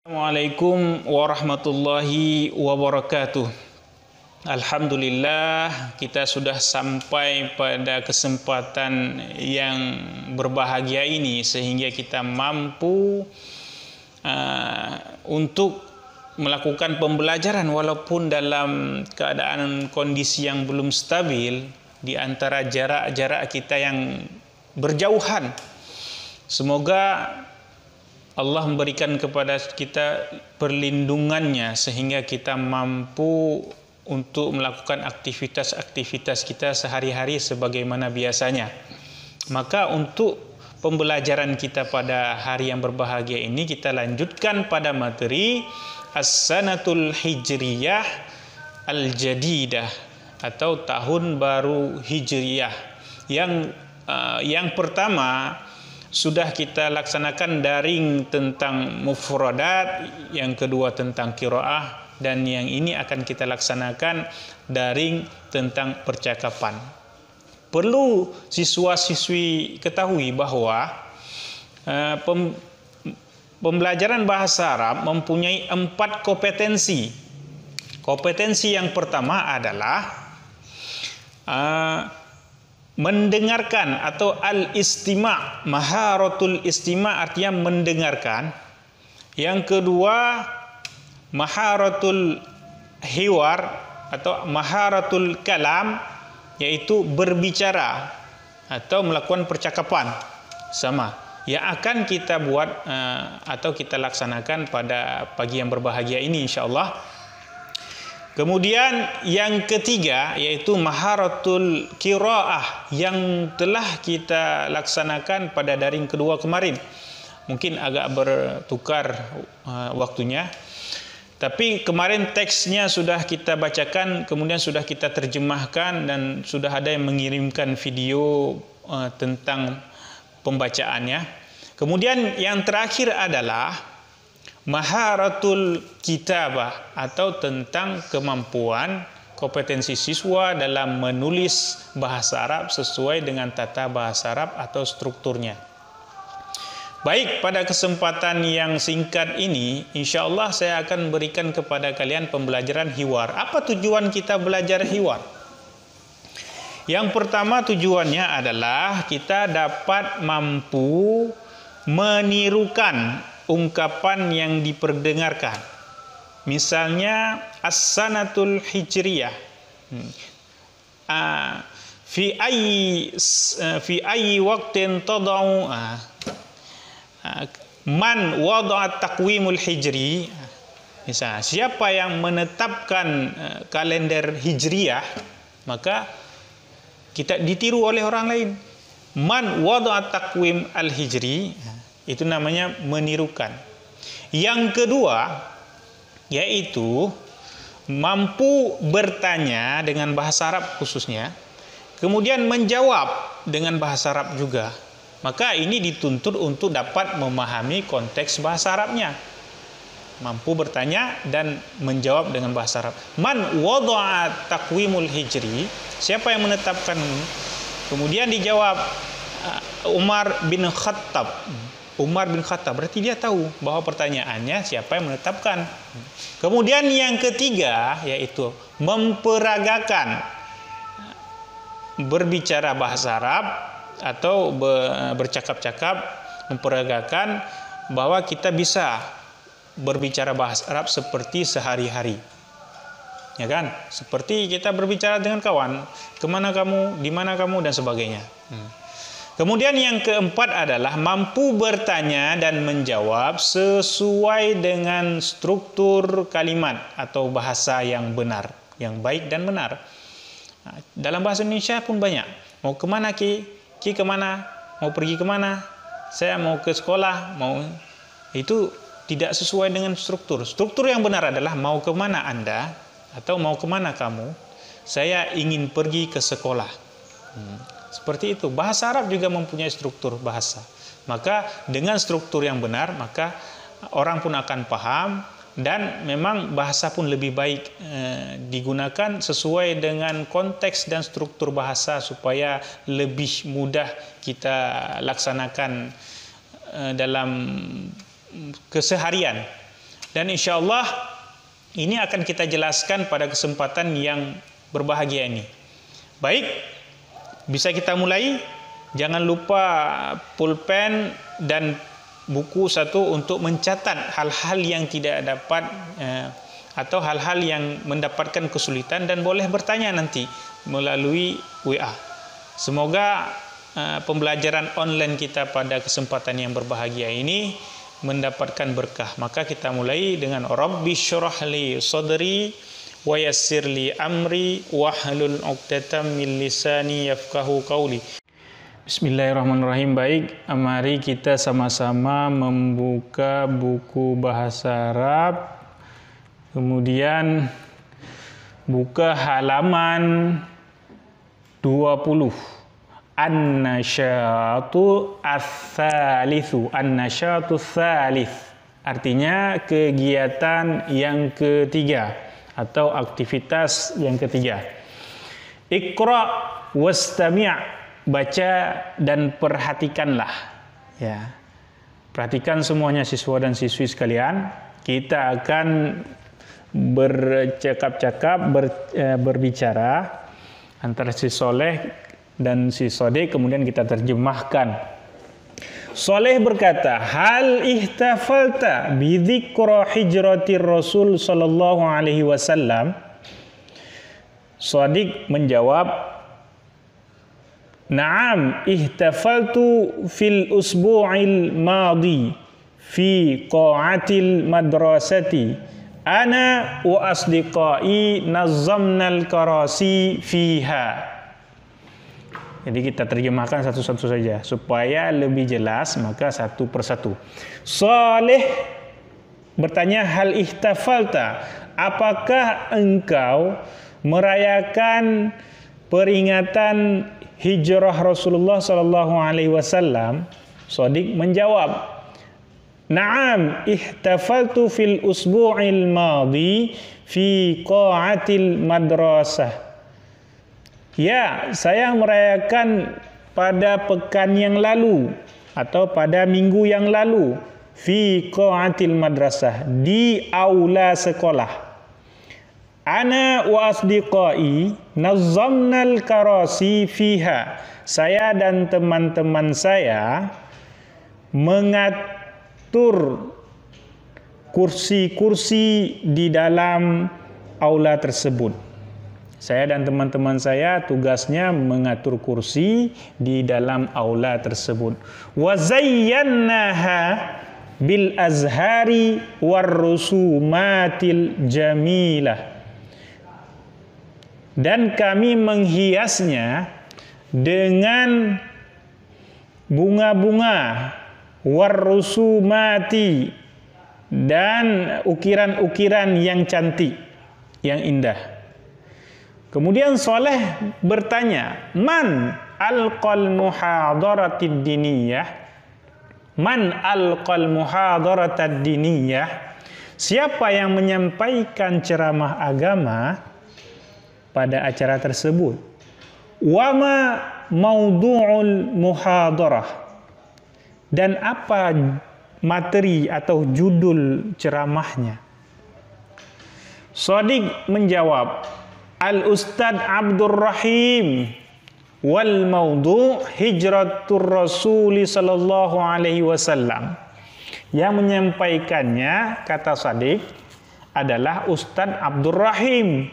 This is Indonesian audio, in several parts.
Assalamualaikum warahmatullahi wabarakatuh. Alhamdulillah, kita sudah sampai pada kesempatan yang berbahagia ini sehingga kita mampu untuk melakukan pembelajaran walaupun dalam keadaan kondisi yang belum stabil di antara jarak-jarak kita yang berjauhan. Semoga Allah memberikan kepada kita perlindungannya sehingga kita mampu untuk melakukan aktivitas-aktivitas kita sehari-hari sebagaimana biasanya. Maka untuk pembelajaran kita pada hari yang berbahagia ini kita lanjutkan pada materi As-Sanatul Hijriyah Al-Jadidah atau tahun baru Hijriyah. Yang pertama sudah kita laksanakan daring tentang mufradat, yang kedua tentang qiraah, dan yang ini akan kita laksanakan daring tentang percakapan. Perlu siswa-siswi ketahui bahwa pembelajaran bahasa Arab mempunyai 4 kompetensi. Kompetensi yang pertama adalah mendengarkan atau al-istima', maharatul istima' artinya mendengarkan. Yang kedua maharatul hiwar atau maharatul kalam, yaitu berbicara atau melakukan percakapan sama yang akan kita buat atau kita laksanakan pada pagi yang berbahagia ini insyaallah. Kemudian yang ketiga yaitu maharatul qiraah yang telah kita laksanakan pada daring kedua kemarin. Mungkin agak bertukar waktunya. Tapi kemarin teksnya sudah kita bacakan, kemudian sudah kita terjemahkan dan sudah ada yang mengirimkan video tentang pembacaannya. Kemudian yang terakhir adalah maharatul kitabah atau tentang kemampuan kompetensi siswa dalam menulis bahasa Arab sesuai dengan tata bahasa Arab atau strukturnya. Baik, pada kesempatan yang singkat ini insya Allah saya akan berikan kepada kalian pembelajaran hiwar. Apa tujuan kita belajar hiwar? Yang pertama tujuannya adalah kita dapat mampu menirukan ungkapan yang diperdengarkan. Misalnya as-sanatul hijriyah. Fi ayyi waqtin tadau man wada'a taqwimul hijri. Misalnya, siapa yang menetapkan kalender hijriyah, maka kita ditiru oleh orang lain. Man wada'a taqwim al-hijri, itu namanya menirukan. Yang kedua yaitu mampu bertanya dengan bahasa Arab khususnya, kemudian menjawab dengan bahasa Arab juga. Maka ini dituntut untuk dapat memahami konteks bahasa Arabnya. Mampu bertanya dan menjawab dengan bahasa Arab. Man wada'a taqwimul hijri, siapa yang menetapkan ini? Kemudian dijawab Umar bin Khattab. Umar bin Khattab, berarti dia tahu bahwa pertanyaannya siapa yang menetapkan. Kemudian yang ketiga yaitu memperagakan berbicara bahasa Arab atau bercakap-cakap, memperagakan bahwa kita bisa berbicara bahasa Arab seperti sehari-hari. Ya kan? Seperti kita berbicara dengan kawan, kemana kamu, di mana kamu, dan sebagainya. Kemudian yang keempat adalah mampu bertanya dan menjawab sesuai dengan struktur kalimat atau bahasa yang benar, yang baik dan benar. Dalam bahasa Indonesia pun banyak. Mau kemana Ki? Ki kemana? Mau pergi kemana? Saya mau ke sekolah. Itu tidak sesuai dengan struktur. Struktur yang benar adalah mau kemana Anda atau mau kemana kamu? Saya ingin pergi ke sekolah. Seperti itu. Bahasa Arab juga mempunyai struktur bahasa. Maka dengan struktur yang benar, maka orang pun akan paham dan memang bahasa pun lebih baik digunakan sesuai dengan konteks dan struktur bahasa supaya lebih mudah kita laksanakan dalam keseharian. Dan insya Allah ini akan kita jelaskan pada kesempatan yang berbahagia ini. Baik, bisa kita mulai. Jangan lupa pulpen dan buku satu untuk mencatat hal-hal yang tidak dapat atau hal-hal yang mendapatkan kesulitan, dan boleh bertanya nanti melalui WA. Semoga pembelajaran online kita pada kesempatan yang berbahagia ini mendapatkan berkah. Maka kita mulai dengan Rabbi syrah li sadri wa yassir li amri wahlul 'uqdatam min lisani yafqahu qawli. Bismillahirrahmanirrahim. Baik, mari kita sama-sama membuka buku bahasa Arab. Kemudian buka halaman 20. An-nasyatu ats-tsalitsu. An-nasyatu ats-tsalits. Artinya kegiatan yang ketiga atau aktivitas yang ketiga. Iqra wastami'. Baca dan perhatikanlah, ya. Perhatikan semuanya siswa dan siswi sekalian. Kita akan bercakap-cakap, berbicara antara si Soleh dan si Sodik, kemudian kita terjemahkan. Soleh berkata, hal ihtafalta bidzikra hijratir Rasul sallallahu alaihi wasallam. Sodik menjawab, Naam, ihtafaltu fil usbu'il madi fi qa'atil madrasati. Ana wa asdiqai nazzamnal karasi fiha. Jadi kita terjemahkan satu-satu saja supaya lebih jelas, maka satu persatu. Saleh bertanya, hal ihtafalta, apakah engkau merayakan peringatan hijrah Rasulullah sallallahu alaihi wasallam? Sodik menjawab, Naam, ihtafaltu fil usbu'il madi fi qa'atil madrasah. Ya, saya merayakan pada pekan yang lalu atau pada minggu yang lalu, fi qa'atil madrasah, di aula sekolah. Ana wa asdiqai nazzamnal karasi fiha. Saya dan teman-teman saya mengatur kursi-kursi di dalam aula tersebut. Saya dan teman-teman saya tugasnya mengatur kursi di dalam aula tersebut. Wa zayyannaha bil azhari war rusumatil jamilah. Dan kami menghiasnya dengan bunga-bunga, warrusumati, dan ukiran-ukiran yang cantik, yang indah. Kemudian Soleh bertanya, Man alqal muhadaratid diniyah? Man alqal muhadaratad diniyah? Siapa yang menyampaikan ceramah agama pada acara tersebut? Wama maudu'ul muhadarah, dan apa materi atau judul ceramahnya? Sodik menjawab, Al-Ustad Abdurrahim, wal maudu' hijratur Rasuli sallallahu alaihi wasallam. Yang menyampaikannya, kata Sodik, adalah Ustad Abdurrahim.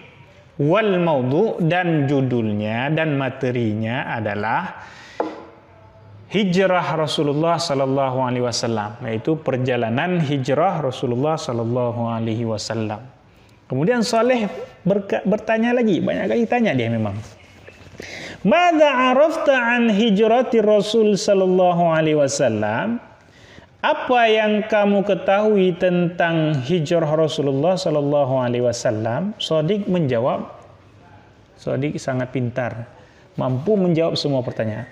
Wal maudhu', dan judulnya dan materinya adalah hijrah Rasulullah sallallahu alaihi wasallam, yaitu perjalanan hijrah Rasulullah sallallahu alaihi wasallam. Kemudian Saleh bertanya lagi, banyak kali tanya dia memang. Madza arafta an hijrati Rasul sallallahu alaihi wasallam? Apa yang kamu ketahui tentang hijrah Rasulullah sallallahu alaihi wasallam? Sodik menjawab. Sodik sangat pintar, mampu menjawab semua pertanyaan.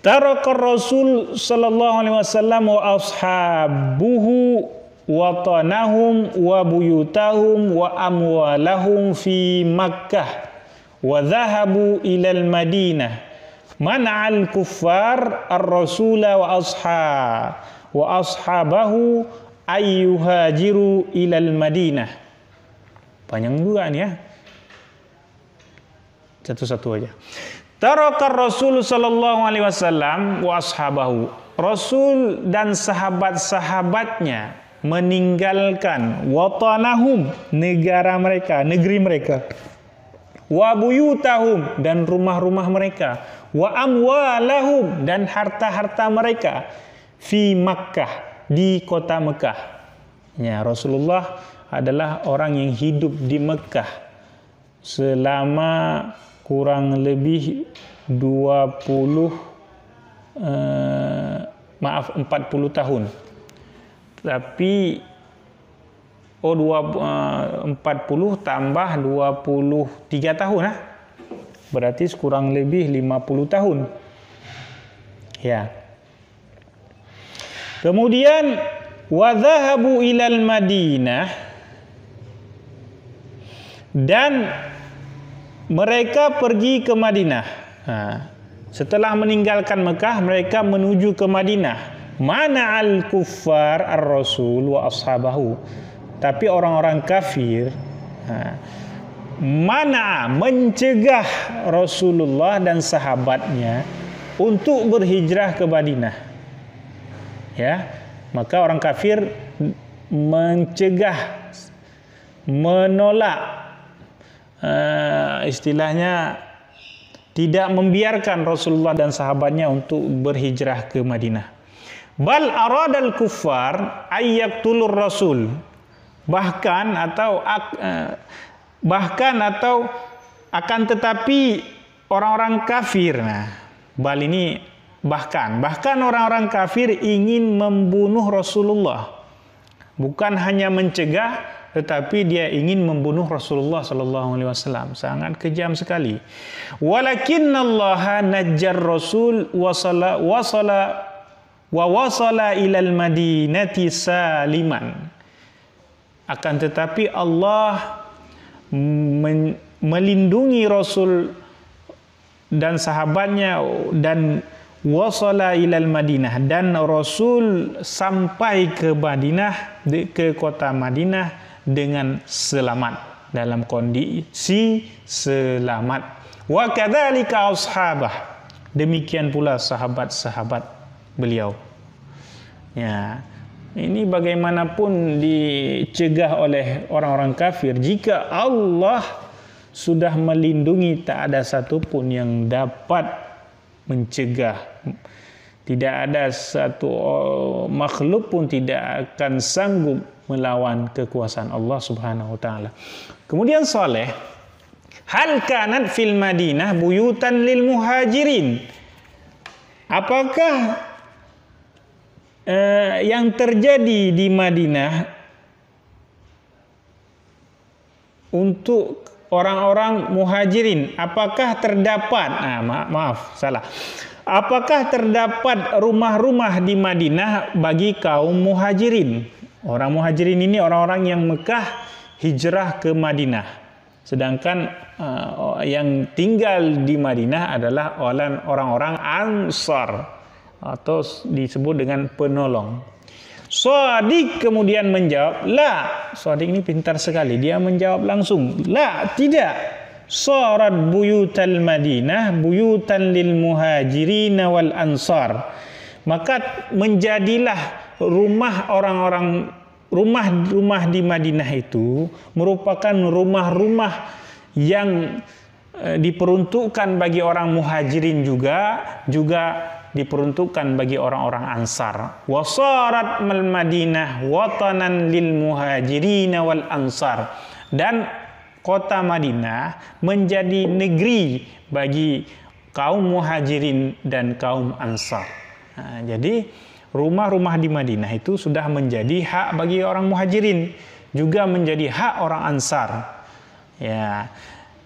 Taraka Rasul sallallahu alaihi wasallam wa ashabuhu watanahum wa buyutahum wa amwalahum fi Makkah wa dhahabu ilal Madinah. Man'al kuffar ar-rasula wa ashabahu ayyuhajiru ilal Madinah. Panjang juga nih ya. Satu-satu aja. Taraka Rasul sallallahu alaihi wasallam wa ashabahu. Rasul dan sahabat-sahabatnya meninggalkan watanahum, negara mereka, negeri mereka. Wa buyutahum, dan rumah-rumah mereka. Wa amwalahum, dan harta-harta mereka. Fi Makkah, di kota Mekah. Ya, Rasulullah adalah orang yang hidup di Mekah selama kurang lebih 40 tahun. Tapi 40 tambah 23 tahun berarti kurang lebih 50 tahun. Ya. Kemudian wa dhahabu ilal Madinah, dan mereka pergi ke Madinah. Setelah meninggalkan Mekah, mereka menuju ke Madinah. Mana al-kuffar ar-rasul wa ashabahu. Tapi orang-orang kafir mencegah Rasulullah dan sahabatnya untuk berhijrah ke Madinah. Ya, maka orang kafir mencegah, menolak, istilahnya tidak membiarkan Rasulullah dan sahabatnya untuk berhijrah ke Madinah. Bal aradal kuffar ayyaqtulur rasul. Bahkan atau akan tetapi orang-orang kafir. Bal ini bahkan orang-orang kafir ingin membunuh Rasulullah. Bukan hanya mencegah, tetapi dia ingin membunuh Rasulullah sallallahu alaihi wasallam. Sangat kejam sekali. Walakinnallaha najjar rasul wasala ilal madinati saliman. Akan tetapi Allah melindungi Rasul dan sahabatnya, dan wasala ilal Madinah, dan Rasul sampai ke Madinah, ke kota Madinah dengan selamat, dalam kondisi selamat. Wa kadzalika ashabah, demikian pula sahabat-sahabat beliau. Ya, ini bagaimanapun dicegah oleh orang-orang kafir, jika Allah sudah melindungi, tak ada satupun yang dapat mencegah. Tidak ada satu makhluk pun tidak akan sanggup melawan kekuasaan Allah Subhanahu wa taala. Kemudian Saleh, hal kanat fil Madinah buyutan lil muhajirin. Apakah yang terjadi di Madinah untuk orang-orang muhajirin, apakah terdapat apakah terdapat rumah-rumah di Madinah bagi kaum muhajirin? Orang muhajirin ini orang-orang yang Mekah hijrah ke Madinah, sedangkan yang tinggal di Madinah adalah orang-orang Ansar, atau disebut dengan penolong. Shadiq kemudian menjawab, la. Shadiq ini pintar sekali, dia menjawab langsung, la, tidak. Sarat buyutal Madinah buyutan lil muhajirin wal ansar. Maka menjadilah rumah di Madinah itu merupakan rumah-rumah yang diperuntukkan bagi orang muhajirin, juga diperuntukkan bagi orang-orang Ansar. Wasarat mal Madinah watanan lil muhajirin wal ansar. Dan kota Madinah menjadi negeri bagi kaum muhajirin dan kaum Ansar. Jadi rumah-rumah di Madinah itu sudah menjadi hak bagi orang muhajirin, juga menjadi hak orang Ansar. Ya.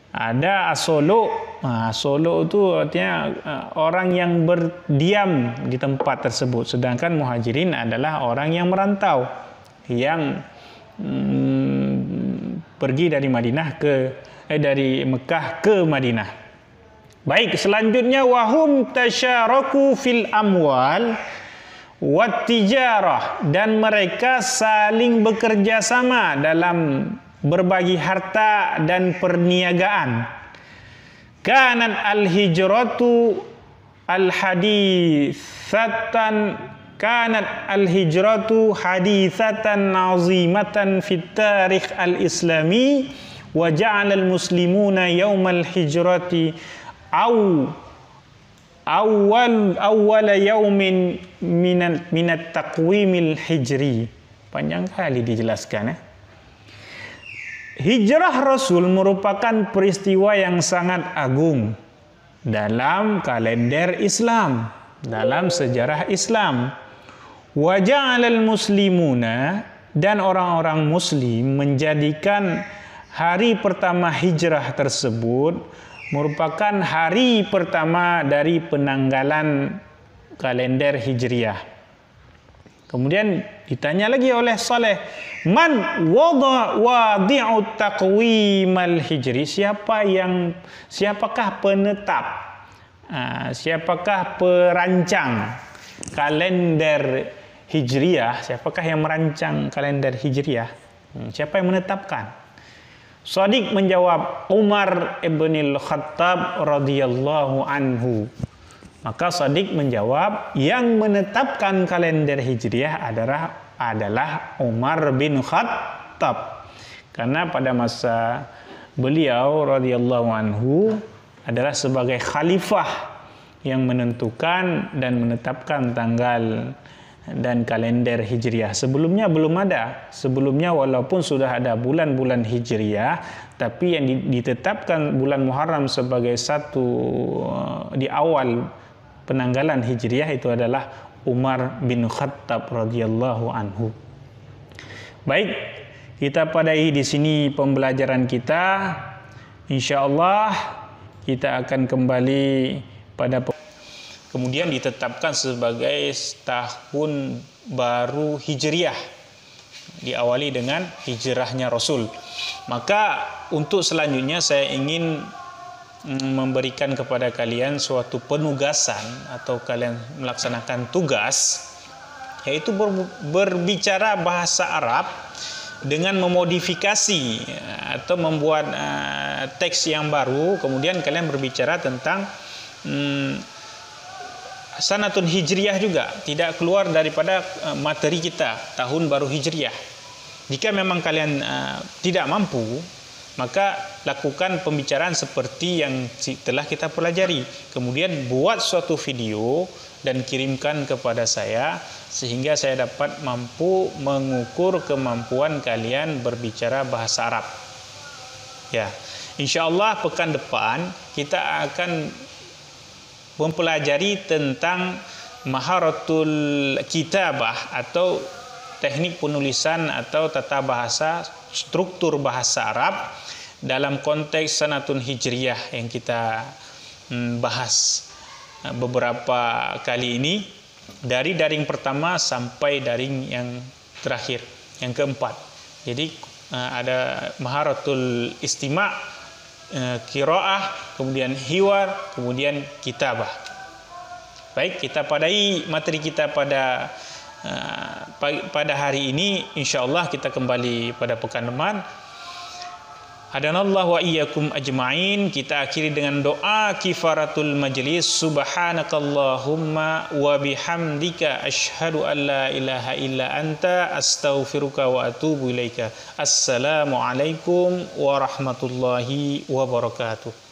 Ada Solo. Solo itu artinya orang yang berdiam di tempat tersebut, sedangkan muhajirin adalah orang yang merantau, yang pergi dari dari Mekah ke Madinah. Baik, selanjutnya wahum tasyaraku fil amwal wattijarah, dan mereka saling bekerja sama dalam berbagi harta dan perniagaan. Kanat al-hijratu al-hadithatan hadithatan azimatan fit tarikh al-islami wa ja'ala al-muslimuna yawmal hijrati awwal yaumin minat taqwimil hijri. Panjang kali dijelaskan. Hijrah Rasul merupakan peristiwa yang sangat agung dalam kalender Islam, dalam sejarah Islam. Wa ja'alal muslimuna, dan orang-orang muslim menjadikan hari pertama hijrah tersebut merupakan hari pertama dari penanggalan kalender Hijriah. Kemudian ditanya lagi oleh Saleh, man wadi'ut taqwimal hijri, siapakah penetap, siapakah perancang kalender Hijriah, siapakah yang merancang kalender Hijriah, siapa yang menetapkan? Shadiq menjawab, Umar ibn Khattab radhiyallahu anhu. Maka Shadiq menjawab, yang menetapkan kalender Hijriah adalah Umar bin Khattab. Karena pada masa beliau radhiyallahu anhu adalah sebagai khalifah yang menentukan dan menetapkan tanggal dan kalender Hijriah. Sebelumnya belum ada. Sebelumnya walaupun sudah ada bulan-bulan Hijriah, tapi yang ditetapkan bulan Muharram sebagai satu di awal penanggalan Hijriah itu adalah Umar bin Khattab radhiyallahu anhu. Baik, kita padahi di sini pembelajaran kita. Insyaallah kita akan kembali pada kemudian ditetapkan sebagai tahun baru Hijriah, diawali dengan hijrahnya Rasul. Maka untuk selanjutnya saya ingin memberikan kepada kalian suatu penugasan atau kalian melaksanakan tugas, yaitu berbicara bahasa Arab dengan memodifikasi atau membuat teks yang baru. Kemudian kalian berbicara tentang Sanatun Hijriah juga, tidak keluar daripada materi kita tahun baru Hijriah. Jika memang kalian tidak mampu, maka lakukan pembicaraan seperti yang telah kita pelajari. Kemudian buat suatu video dan kirimkan kepada saya, sehingga saya dapat mampu mengukur kemampuan kalian berbicara bahasa Arab. Ya, insyaallah pekan depan kita akan mempelajari tentang maharatul kitabah atau teknik penulisan atau tata bahasa, struktur bahasa Arab dalam konteks Sanatun Hijriyah yang kita bahas beberapa kali ini, dari daring pertama sampai daring yang terakhir, yang keempat. Jadi ada maharatul istima', qiraah, kemudian hiwar, kemudian kitabah. Baik, kita padai materi kita pada hari ini. Insyaallah kita kembali pada pekan depan. Hadanallahu wa iyyakum ajma'in. Kita akhiri dengan doa kifaratul majlis. Subhanakallahumma wa bihamdika asyhadu an la ilaha illa anta astaghfiruka wa atubu ilaika. Assalamualaikum warahmatullahi wabarakatuh.